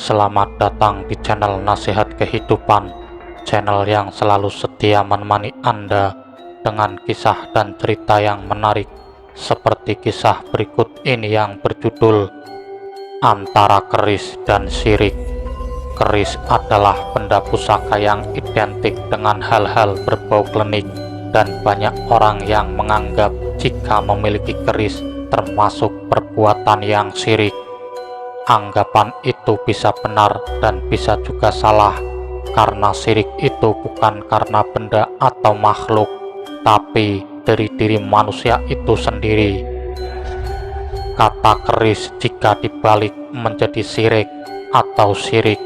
Selamat datang di channel Nasihat Kehidupan, channel yang selalu setia menemani Anda dengan kisah dan cerita yang menarik, seperti kisah berikut ini yang berjudul Antara Keris dan Syirik. Keris adalah benda pusaka yang identik dengan hal-hal berbau klinik, dan banyak orang yang menganggap jika memiliki keris termasuk perbuatan yang syirik. Anggapan itu bisa benar dan bisa juga salah, karena syirik itu bukan karena benda atau makhluk, tapi dari diri manusia itu sendiri. Kata keris jika dibalik menjadi syirik atau syirik,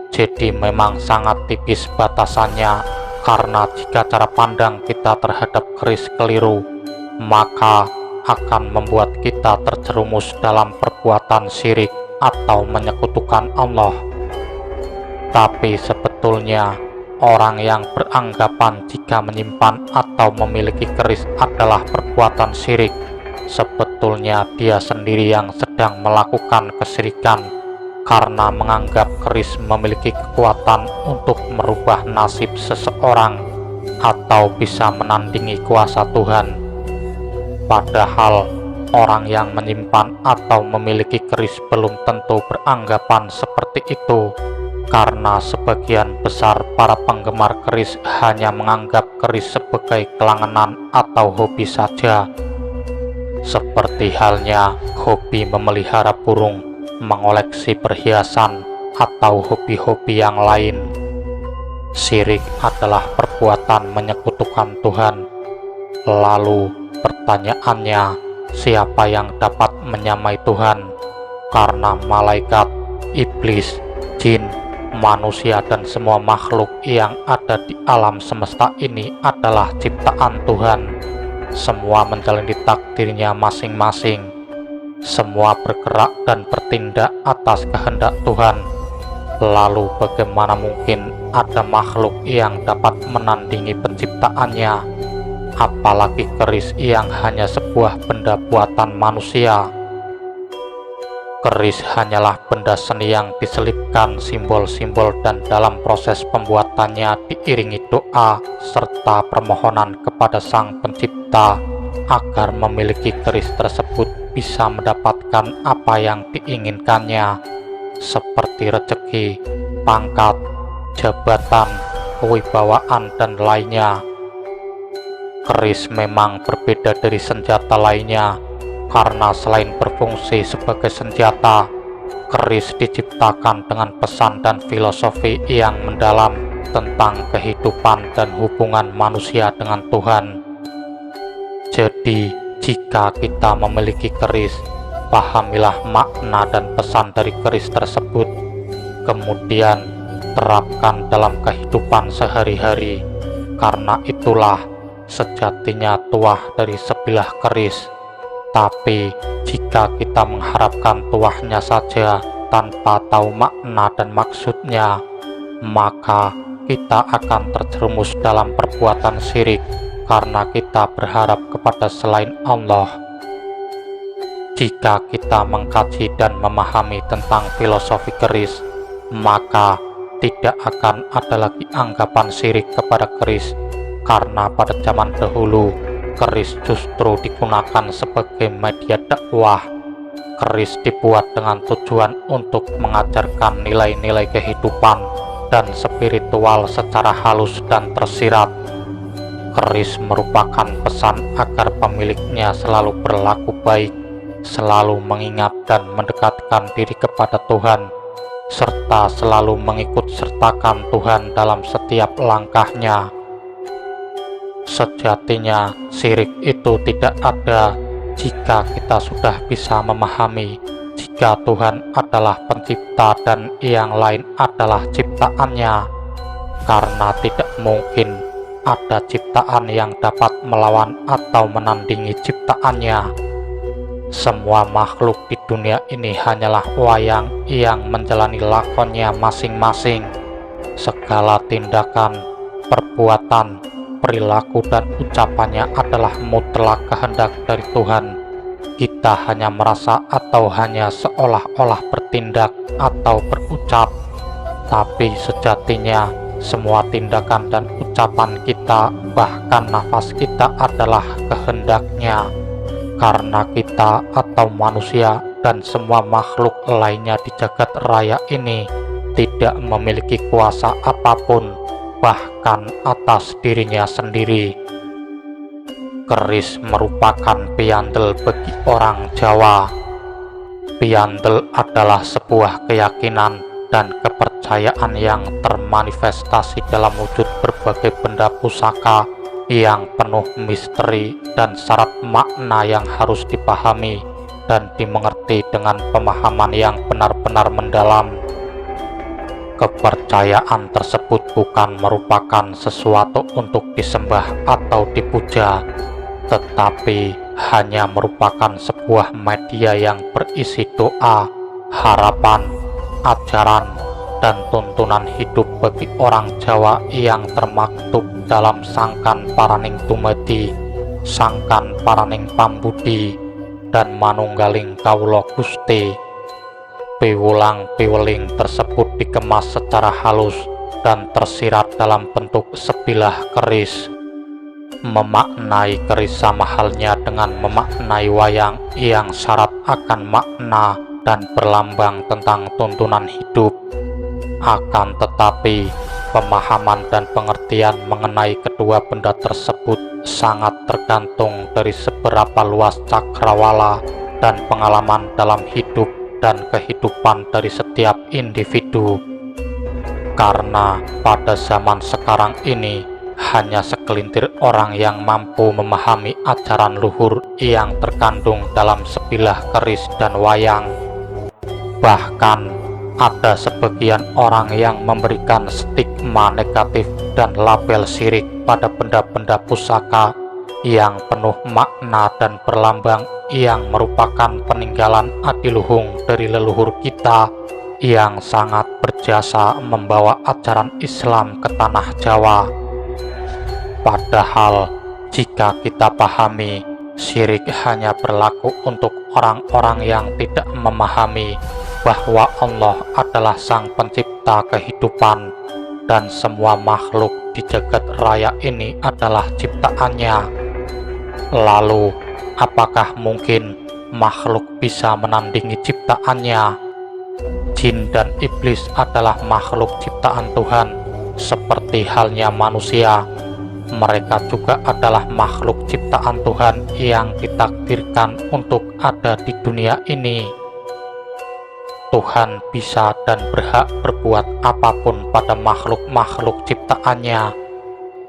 jadi memang sangat tipis batasannya, karena jika cara pandang kita terhadap keris keliru, maka akan membuat kita terjerumus dalam perbuatan syirik atau menyekutukan Allah. Tapi sebetulnya orang yang beranggapan jika menyimpan atau memiliki keris adalah perbuatan syirik, sebetulnya dia sendiri yang sedang melakukan kesyirikan, karena menganggap keris memiliki kekuatan untuk merubah nasib seseorang atau bisa menandingi kuasa Tuhan. Padahal orang yang menyimpan atau memiliki keris belum tentu beranggapan seperti itu, karena sebagian besar para penggemar keris hanya menganggap keris sebagai kelangenan atau hobi saja, seperti halnya hobi memelihara burung, mengoleksi perhiasan, atau hobi-hobi yang lain. Syirik adalah perbuatan menyekutukan Tuhan. Lalu pertanyaannya, siapa yang dapat menyamai Tuhan? Karena malaikat, iblis, jin, manusia, dan semua makhluk yang ada di alam semesta ini adalah ciptaan Tuhan. Semua menjalani takdirnya masing-masing. Semua bergerak dan bertindak atas kehendak Tuhan. Lalu bagaimana mungkin ada makhluk yang dapat menandingi penciptaannya? Apalagi keris yang hanya sebuah benda buatan manusia. Keris hanyalah benda seni yang diselipkan simbol-simbol, dan dalam proses pembuatannya diiringi doa serta permohonan kepada Sang Pencipta agar memiliki keris tersebut bisa mendapatkan apa yang diinginkannya, seperti rezeki, pangkat, jabatan, kewibawaan, dan lainnya. Keris memang berbeda dari senjata lainnya, karena selain berfungsi sebagai senjata, keris diciptakan dengan pesan dan filosofi yang mendalam tentang kehidupan dan hubungan manusia dengan Tuhan. Jadi, jika kita memiliki keris, pahamilah makna dan pesan dari keris tersebut, kemudian terapkan dalam kehidupan sehari-hari, karena itulah sejatinya tuah dari sebilah keris. Tapi jika kita mengharapkan tuahnya saja tanpa tahu makna dan maksudnya, maka kita akan terjerumus dalam perbuatan syirik, karena kita berharap kepada selain Allah. Jika kita mengkaji dan memahami tentang filosofi keris, maka tidak akan ada lagi anggapan syirik kepada keris, karena pada zaman dahulu keris justru digunakan sebagai media dakwah. Keris dibuat dengan tujuan untuk mengajarkan nilai-nilai kehidupan dan spiritual secara halus dan tersirat. Keris merupakan pesan agar pemiliknya selalu berlaku baik, selalu mengingat dan mendekatkan diri kepada Tuhan, serta selalu mengikut sertakan Tuhan dalam setiap langkahnya. Sejatinya syirik itu tidak ada jika kita sudah bisa memahami jika Tuhan adalah pencipta dan yang lain adalah ciptaannya, karena tidak mungkin ada ciptaan yang dapat melawan atau menandingi ciptaannya. Semua makhluk di dunia ini hanyalah wayang yang menjalani lakonnya masing-masing. Segala tindakan, perbuatan, perilaku, dan ucapannya adalah mutlak kehendak dari Tuhan. kita hanya merasa atau hanya seolah-olah bertindak atau berucap, tapi sejatinya semua tindakan dan ucapan kita, bahkan nafas kita adalah kehendaknya, karena kita atau manusia dan semua makhluk lainnya di jagat raya ini tidak memiliki kuasa apapun, bahkan atas dirinya sendiri. Keris merupakan piandel bagi orang Jawa. Piandel adalah sebuah keyakinan dan kepercayaan yang termanifestasi dalam wujud berbagai benda pusaka yang penuh misteri dan syarat makna yang harus dipahami dan dimengerti dengan pemahaman yang benar-benar mendalam. Kepercayaan tersebut bukan merupakan sesuatu untuk disembah atau dipuja, tetapi hanya merupakan sebuah media yang berisi doa, harapan, ajaran, dan tuntunan hidup bagi orang Jawa yang termaktub dalam Sangkan Paraning Tumedi, Sangkan Paraning Pambudi, dan Manunggaling Kawula Gusti. Piwulang-piweling tersebut dikemas secara halus dan tersirat dalam bentuk sebilah keris. Memaknai keris sama halnya dengan memaknai wayang yang syarat akan makna dan berlambang tentang tuntunan hidup. Akan tetapi, pemahaman dan pengertian mengenai kedua benda tersebut sangat tergantung dari seberapa luas cakrawala dan pengalaman dalam hidup dan kehidupan dari setiap individu. Karena pada zaman sekarang ini hanya segelintir orang yang mampu memahami ajaran luhur yang terkandung dalam sebilah keris dan wayang. Bahkan ada sebagian orang yang memberikan stigma negatif dan label syirik pada benda-benda pusaka yang penuh makna dan berlambang yang merupakan peninggalan adiluhung dari leluhur kita yang sangat berjasa membawa ajaran Islam ke tanah Jawa. Padahal jika kita pahami, syirik hanya berlaku untuk orang-orang yang tidak memahami bahwa Allah adalah Sang Pencipta kehidupan dan semua makhluk di jagat raya ini adalah ciptaannya. Lalu, apakah mungkin makhluk bisa menandingi ciptaannya? Jin dan iblis adalah makhluk ciptaan Tuhan, seperti halnya manusia. Mereka juga adalah makhluk ciptaan Tuhan yang ditakdirkan untuk ada di dunia ini. Tuhan bisa dan berhak berbuat apapun pada makhluk-makhluk ciptaannya.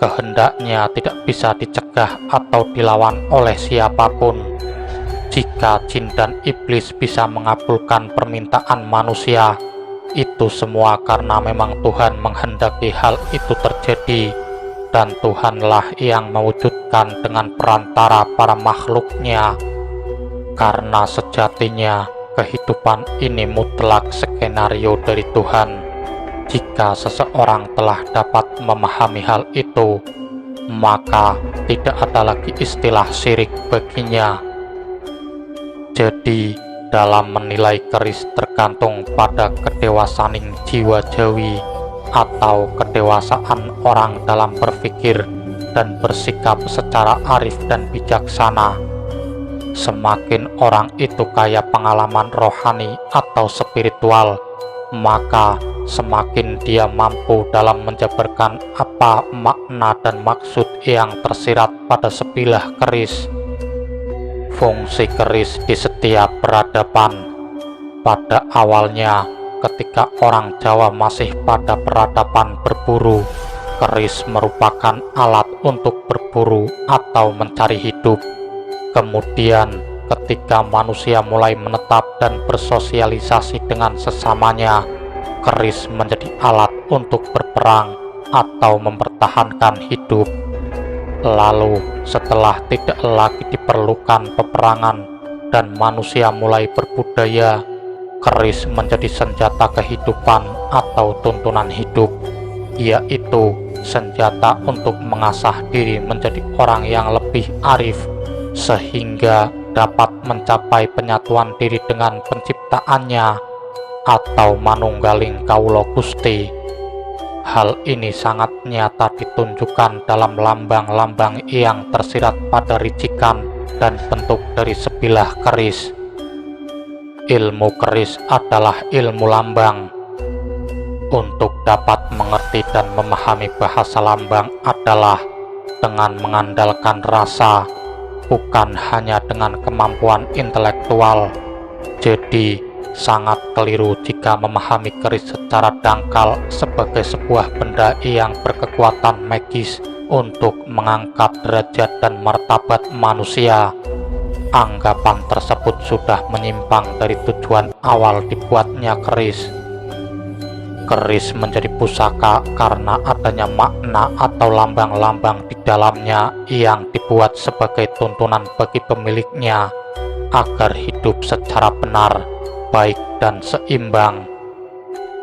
Kehendaknya tidak bisa dicegah atau dilawan oleh siapapun. Jika jin dan iblis bisa mengabulkan permintaan manusia, itu semua karena memang Tuhan menghendaki hal itu terjadi, dan Tuhanlah yang mewujudkan dengan perantara para makhluknya. Karena sejatinya kehidupan ini mutlak skenario dari Tuhan. Jika seseorang telah dapat memahami hal itu, maka tidak ada lagi istilah syirik baginya. Jadi, dalam menilai keris tergantung pada kedewasaan jiwa Jawi atau kedewasaan orang dalam berpikir dan bersikap secara arif dan bijaksana. Semakin orang itu kaya pengalaman rohani atau spiritual, maka semakin dia mampu dalam menjabarkan apa makna dan maksud yang tersirat pada sebilah keris. Fungsi keris di setiap peradaban. Pada awalnya, ketika orang Jawa masih pada peradaban berburu, keris merupakan alat untuk berburu atau mencari hidup. Kemudian, ketika manusia mulai menetap dan bersosialisasi dengan sesamanya, keris menjadi alat untuk berperang atau mempertahankan hidup. Lalu, setelah tidak lagi diperlukan peperangan dan manusia mulai berbudaya, keris menjadi senjata kehidupan atau tuntunan hidup, yaitu senjata untuk mengasah diri menjadi orang yang lebih arif, sehingga dapat mencapai penyatuan diri dengan penciptaannya atau manunggaling Kawula Gusti. Hal ini sangat nyata ditunjukkan dalam lambang-lambang yang tersirat pada ricikan dan bentuk dari sebilah keris. Ilmu keris adalah ilmu lambang. Untuk dapat mengerti dan memahami bahasa lambang adalah dengan mengandalkan rasa, bukan hanya dengan kemampuan intelektual. Jadi, sangat keliru jika memahami keris secara dangkal sebagai sebuah benda yang berkekuatan magis untuk mengangkat derajat dan martabat manusia. Anggapan tersebut sudah menyimpang dari tujuan awal dibuatnya keris. Keris menjadi pusaka karena adanya makna atau lambang-lambang di dalamnya yang dibuat sebagai tuntunan bagi pemiliknya agar hidup secara benar, baik dan seimbang.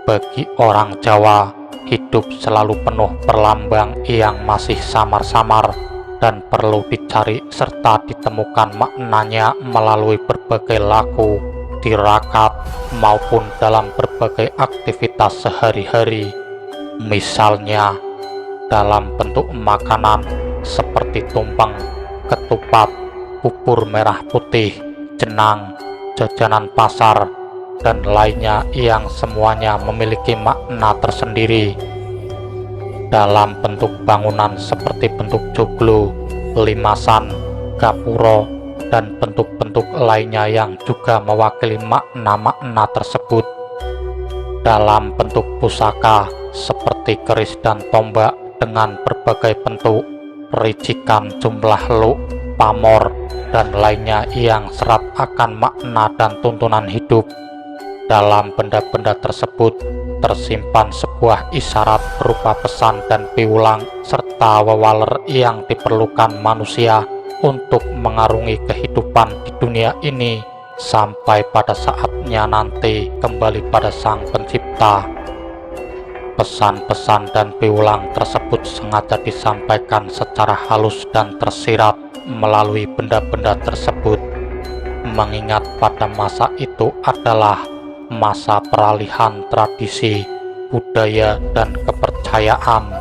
Bagi orang Jawa, hidup selalu penuh perlambang yang masih samar-samar dan perlu dicari serta ditemukan maknanya melalui berbagai laku, tirakat, maupun dalam berbagai aktivitas sehari-hari. Misalnya, dalam bentuk makanan seperti tumpeng, ketupat, bubur merah putih, jenang, jajanan pasar, dan lainnya yang semuanya memiliki makna tersendiri. Dalam bentuk bangunan seperti bentuk joglo, limasan, gapuro, dan bentuk-bentuk lainnya yang juga mewakili makna-makna tersebut. Dalam bentuk pusaka seperti keris dan tombak dengan berbagai bentuk, ricikan, jumlah luk, pamor, dan lainnya yang serat akan makna dan tuntunan hidup. Dalam benda-benda tersebut tersimpan sebuah isyarat berupa pesan dan piulang serta wewaler yang diperlukan manusia untuk mengarungi kehidupan di dunia ini sampai pada saatnya nanti kembali pada Sang Pencipta. Pesan-pesan dan piulang tersebut sengaja disampaikan secara halus dan tersirat melalui benda-benda tersebut, mengingat pada masa itu adalah masa peralihan tradisi, budaya, dan kepercayaan.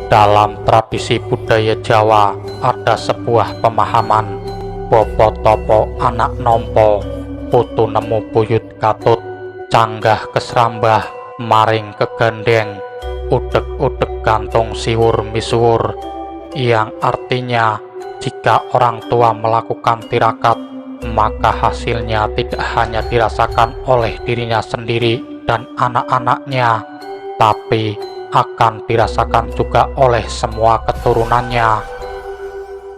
Dalam tradisi budaya Jawa ada sebuah pemahaman bopo topo anak nompo, putu nemu buyut katut, canggah kesrambah, maring kegandeng, udek-udek gantung siwur misuwur, yang artinya jika orang tua melakukan tirakat, maka hasilnya tidak hanya dirasakan oleh dirinya sendiri dan anak-anaknya, tapi akan dirasakan juga oleh semua keturunannya.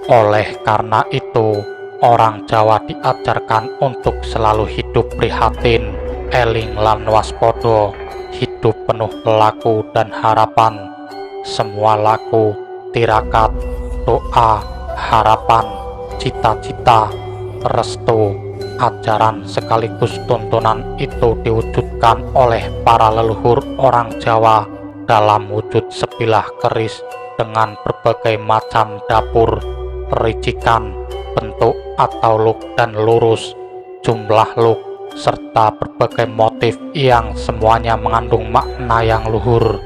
Oleh karena itu, orang Jawa diajarkan untuk selalu hidup prihatin, eling lan waspodo, hidup penuh laku dan harapan. Semua laku, tirakat, doa, harapan, cita-cita, restu, ajaran sekaligus tuntunan itu diwujudkan oleh para leluhur orang Jawa dalam wujud sebilah keris dengan berbagai macam dapur, ricikan, bentuk atau luk dan lurus, jumlah luk, serta berbagai motif yang semuanya mengandung makna yang luhur.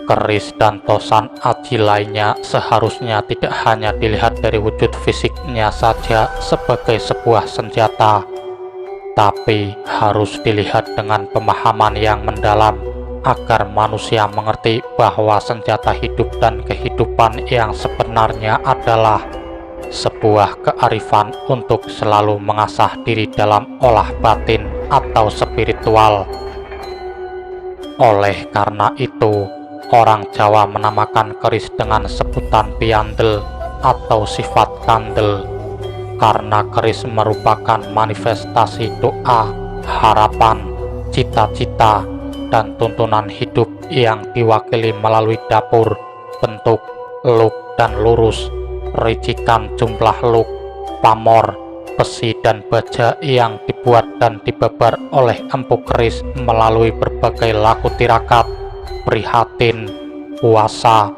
Keris dan tosan aji lainnya seharusnya tidak hanya dilihat dari wujud fisiknya saja sebagai sebuah senjata, tapi harus dilihat dengan pemahaman yang mendalam agar manusia mengerti bahwa senjata hidup dan kehidupan yang sebenarnya adalah sebuah kearifan untuk selalu mengasah diri dalam olah batin atau spiritual. Oleh karena itu, orang Jawa menamakan keris dengan sebutan piandel atau sifat kandel, karena keris merupakan manifestasi doa, harapan, cita-cita, dan tuntunan hidup yang diwakili melalui dapur, bentuk, luk, dan lurus, ricikan, jumlah luk, pamor, besi, dan baja yang dibuat dan dibabar oleh empu keris melalui berbagai laku tirakat, prihatin, puasa,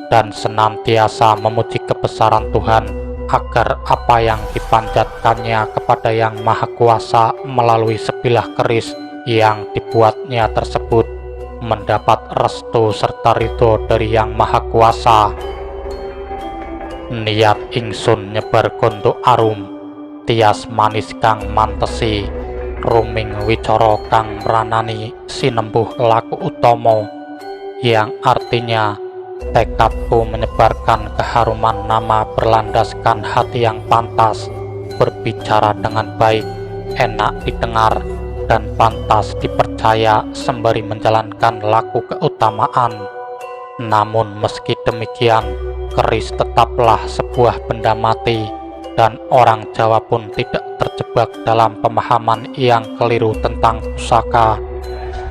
dan senantiasa memuji kebesaran Tuhan agar apa yang dipanjatkannya kepada Yang Maha Kuasa melalui sebilah keris yang dibuatnya tersebut mendapat restu serta ridho dari Yang Maha Kuasa. Niat ingsun nyebar gondo arum, tias manis kang mantesi, ruming wicara kang mranani sinembuh laku utomo, yang artinya tekadku menyebarkan keharuman nama berlandaskan hati yang pantas, berbicara dengan baik, enak didengar, dan pantas dipercaya sembari menjalankan laku keutamaan. Namun meski demikian, keris tetaplah sebuah benda mati, dan orang Jawa pun tidak terjebak dalam pemahaman yang keliru tentang pusaka,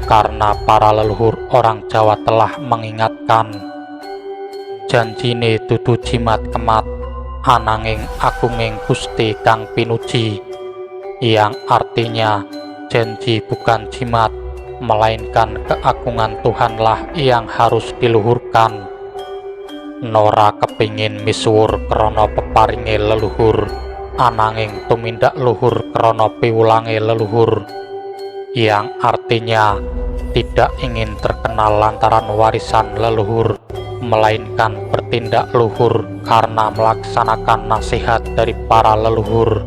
karena para leluhur orang Jawa telah mengingatkan, janjine dudu jimat kemat, ananging agunging Gusti kang pinuji, yang artinya janji bukan jimat, melainkan keagungan Tuhanlah yang harus diluhurkan. Nora kepingin misuwur krana peparinge leluhur, ananging tumindak luhur krana piwulange leluhur, yang artinya tidak ingin terkenal lantaran warisan leluhur, melainkan bertindak luhur karena melaksanakan nasihat dari para leluhur.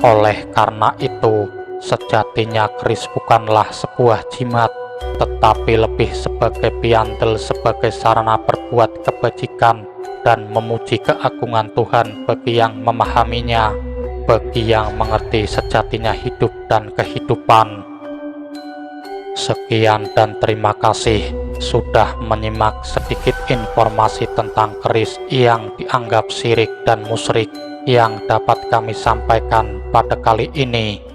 Oleh karena itu, sejatinya keris bukanlah sebuah jimat, tetapi lebih sebagai piantel, sebagai sarana berbuat kebajikan dan memuji keagungan Tuhan bagi yang memahaminya, bagi yang mengerti sejatinya hidup dan kehidupan. Sekian dan terima kasih sudah menyimak sedikit informasi tentang keris yang dianggap syirik dan musyrik yang dapat kami sampaikan pada kali ini.